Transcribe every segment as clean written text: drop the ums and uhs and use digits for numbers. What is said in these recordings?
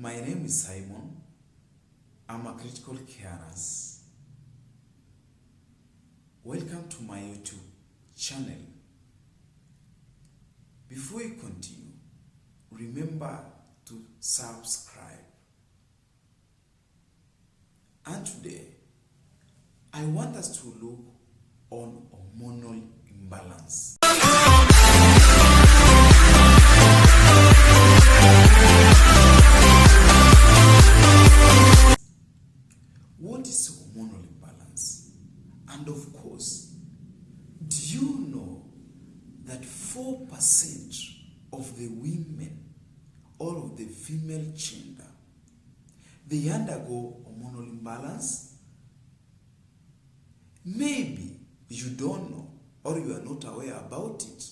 My name is Simon. I'm a critical care nurse. Welcome to my YouTube channel. Before we continue, remember to subscribe. And today, I want us to look on hormonal imbalance. What is hormonal imbalance? And of course, do you know that 4% of the women or of the female gender, they undergo hormonal imbalance? Maybe you don't know or you are not aware about it.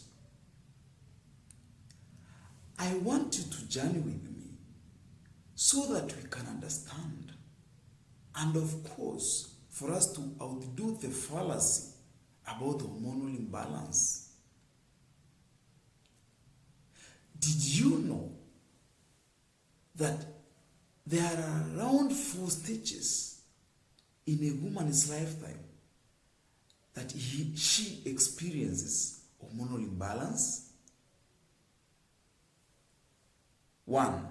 I want you to journey with me so that we can understand, and of course, for us to outdo the fallacy about hormonal imbalance. Did you know that there are around 4 stages in a woman's lifetime that she experiences hormonal imbalance? 1.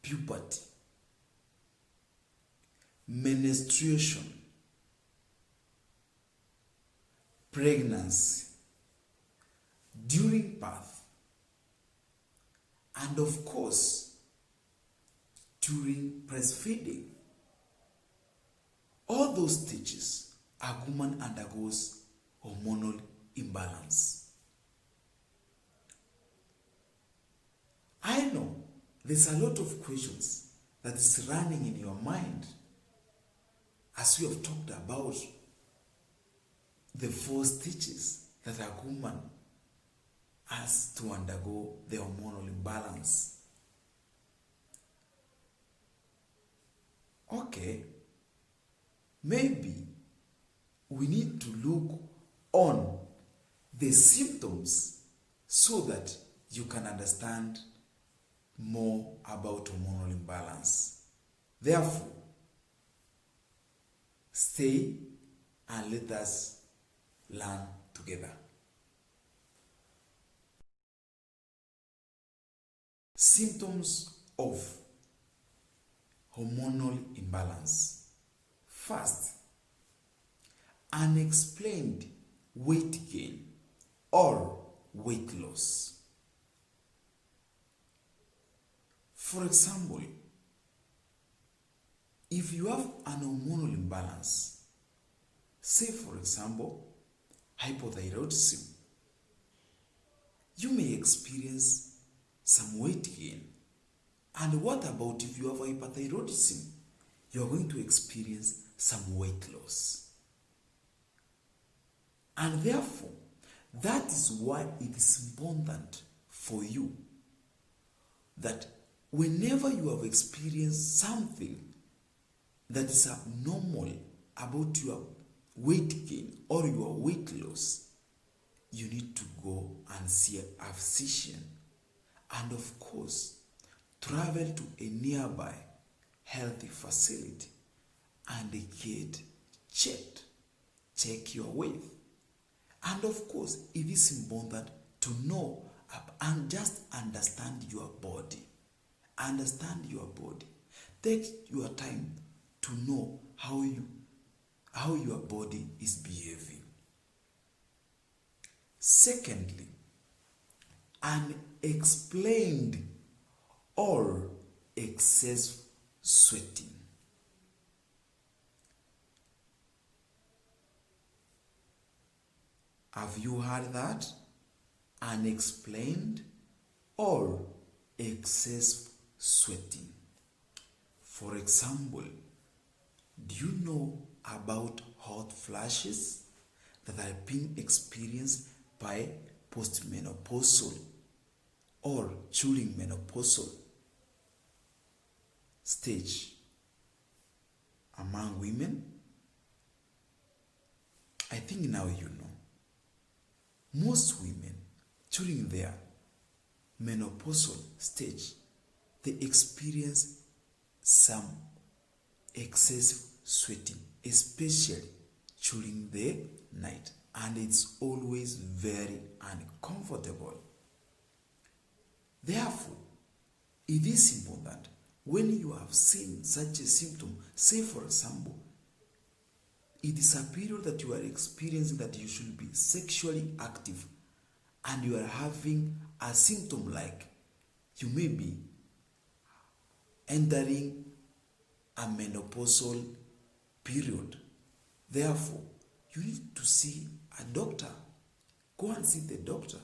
Puberty. Menstruation. Pregnancy. During birth. And of course, during breastfeeding. All those stages, a woman undergoes hormonal imbalance. I know there's a lot of questions that is running in your mind as we have talked about the 4 stages that a woman has to undergo the hormonal imbalance. Okay, maybe we need to look on the symptoms so that you can understand more about hormonal imbalance. Therefore, stay and let us learn together. Symptoms of hormonal imbalance. First, unexplained weight gain or weight loss. For example, if you have an hormonal imbalance, say for example, hypothyroidism, you may experience some weight gain. And what about if you have hypothyroidism? You are going to experience some weight loss. And therefore, that is why it is important for you that whenever you have experienced something that is abnormal about your weight gain or your weight loss, you need to go and see a physician. And of course, travel to a nearby healthy facility and get checked. Check your weight. And of course, it is important to know and just understand your body. Understand your body. Take your time to know how your body is behaving. Secondly, unexplained or excessive sweating. Have you heard that? Unexplained or excessive sweating. For example, do you know about hot flashes that are being experienced by postmenopausal or during menopausal stage among women? I think now you know. Most women during their menopausal stage they experience some excessive sweating, especially during the night, and it's always very uncomfortable. Therefore, it is important when you have seen such a symptom, say for example, it is a period that you are experiencing that you should be sexually active, and you are having a symptom like you may be entering a menopausal period. Therefore, you need to see a doctor. Go and see the doctor.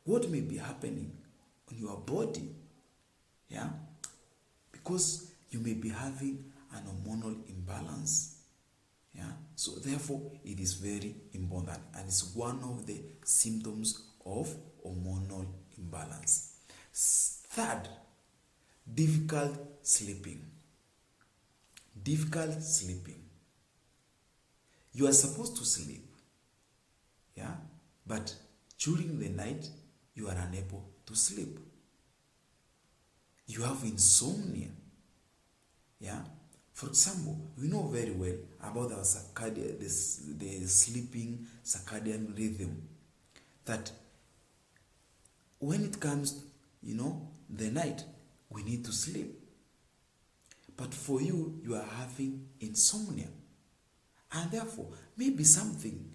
What may be happening on your body? Yeah? Because you may be having an hormonal imbalance. Yeah? So therefore, it is very important, and it's one of the symptoms of hormonal imbalance. Third, difficult sleeping. Difficult sleeping. You are supposed to sleep, yeah, but during the night you are unable to sleep. You have insomnia, yeah. For example, we know very well about our circadian, the sleeping circadian rhythm, that when it comes, the night, we need to sleep. But for you, you are having insomnia. And therefore, maybe something,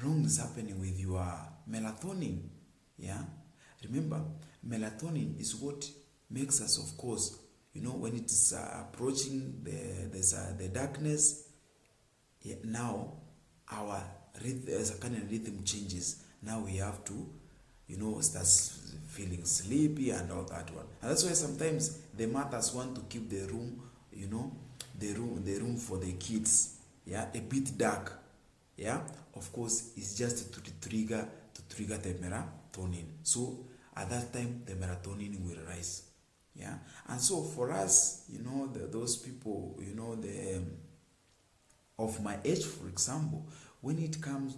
wrong is happening with your melatonin, Remember, melatonin is what makes us, of course, when it is approaching the darkness, now our circadian rhythm changes. Now we have to, start feeling sleepy and all that one. And that's why sometimes the mothers want to keep the room, the room for the kids, a bit dark. Of course, it's just to trigger the melatonin. So at that time, the melatonin will rise. And so for us, those people, of my age, for example, when it comes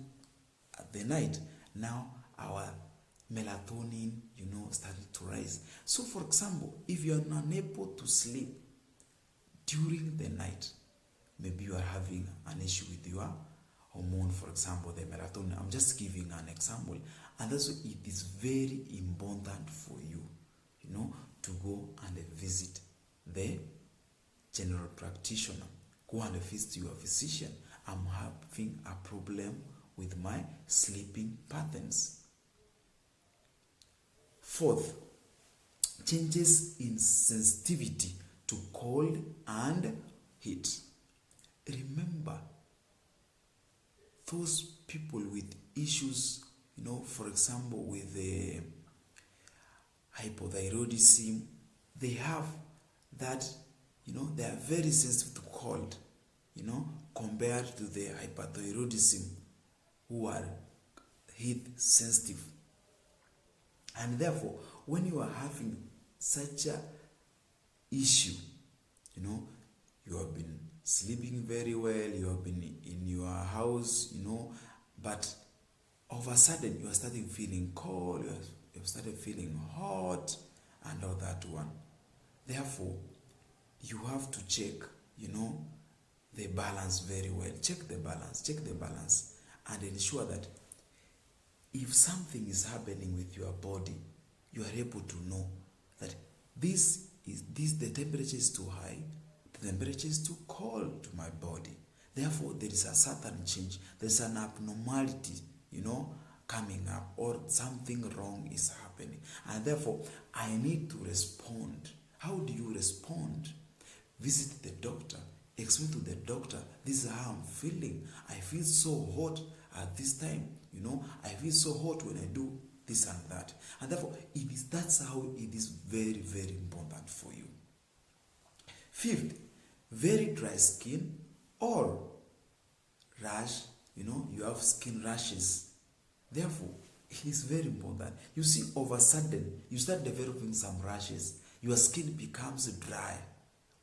at the night, now our melatonin, started to rise. So for example, if you are unable to sleep during the night, maybe you are having an issue with your hormone, for example, the melatonin. I'm just giving an example. And that's why it is very important for you, to go and visit the general practitioner. Go and visit your physician. I'm having a problem with my sleeping patterns. Fourth, changes in sensitivity to cold and heat. Remember, those people with issues, for example, with the hypothyroidism, they have that, they are very sensitive to cold, compared to the hypothyroidism who are heat sensitive. And therefore, when you are having such a issue, you have been sleeping very well, you have been in your house, but all of a sudden you are starting feeling cold, you have started feeling hot, and all that one. Therefore, you have to check, the balance very well. Check the balance, and ensure that if something is happening with your body, you are able to know that the temperature is too high, the temperature is too cold to my body. Therefore, there is a certain change, there's an abnormality, coming up, or something wrong is happening. And therefore, I need to respond. How do you respond? Visit the doctor. Explain to the doctor, this is how I'm feeling. I feel so hot at this time. I feel so hot when I do this and that. And therefore, that's how it is very, very important for you. Fifth, very dry skin or rash, you have skin rashes. Therefore, it is very important. You see, all of a sudden, you start developing some rashes. Your skin becomes dry.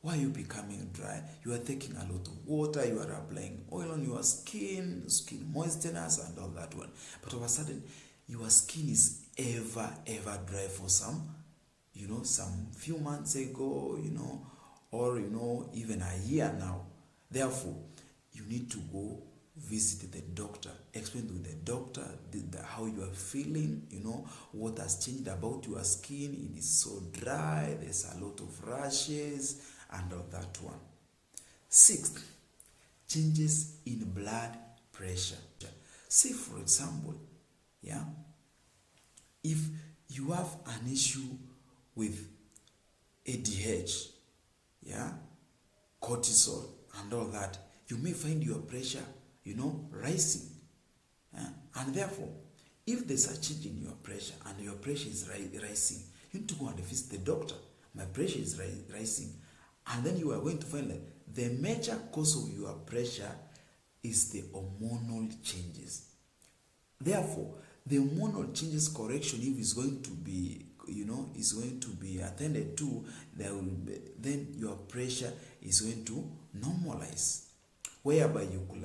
Why are you becoming dry? You are taking a lot of water, you are applying oil on your skin moisteners and all that one. But all of a sudden, your skin is ever dry for some, some few months ago, or, even a year now. Therefore, you need to go visit the doctor, explain to the doctor how you are feeling, what has changed about your skin. It is so dry, there's a lot of rashes, and all that one. Sixth, changes in blood pressure. Say, for example, if you have an issue with ADH, cortisol, and all that, you may find your pressure, rising. And therefore, if there's a change in your pressure and your pressure is rising, you need to go and visit the doctor. My pressure is rising. And then you are going to find that the major cause of your pressure is the hormonal changes. Therefore, the hormonal changes correction, if it's going to be, is going to be attended to, then your pressure is going to normalize. Whereby you could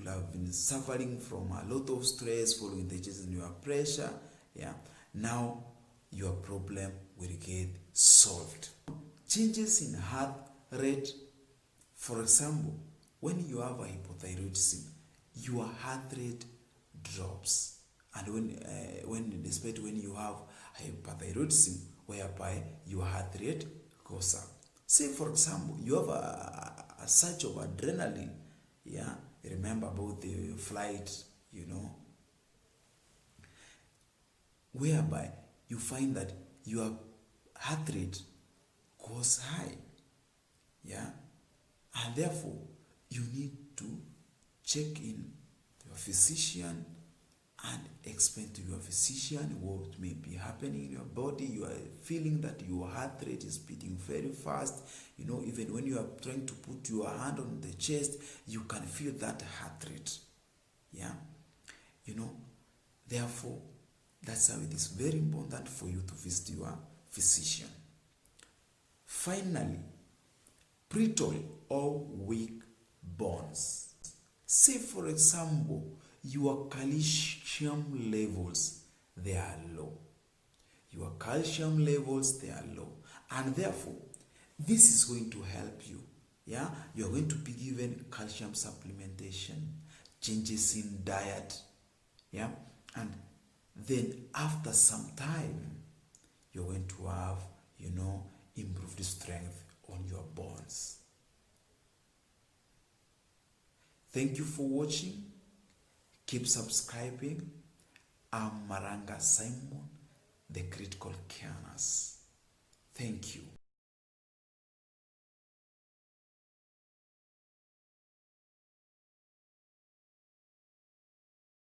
have been suffering from a lot of stress following the changes in your pressure. Now your problem will get solved. Changes in heart rate. For example, when you have a hypothyroidism, your heart rate drops. And especially when you have hypothyroidism, whereby your heart rate goes up. Say, for example, you have a surge of adrenaline. Remember about the flight, whereby you find that your heart rate goes high. And therefore, you need to check in your physician and explain to your physician what may be happening in your body. You are feeling that your heart rate is beating very fast. Even when you are trying to put your hand on the chest, you can feel that heart rate. Therefore, that's how it is very important for you to visit your physician. Finally, brittle or weak bones. Say, for example, your calcium levels, they are low. Your calcium levels, they are low. And therefore, this is going to help you. You're going to be given calcium supplementation, changes in diet. And then after some time, you're going to have, improved strength on your bones. Thank you for watching. Keep subscribing. I'm Maranga Simon, the Critical Care Nurse. Thank you.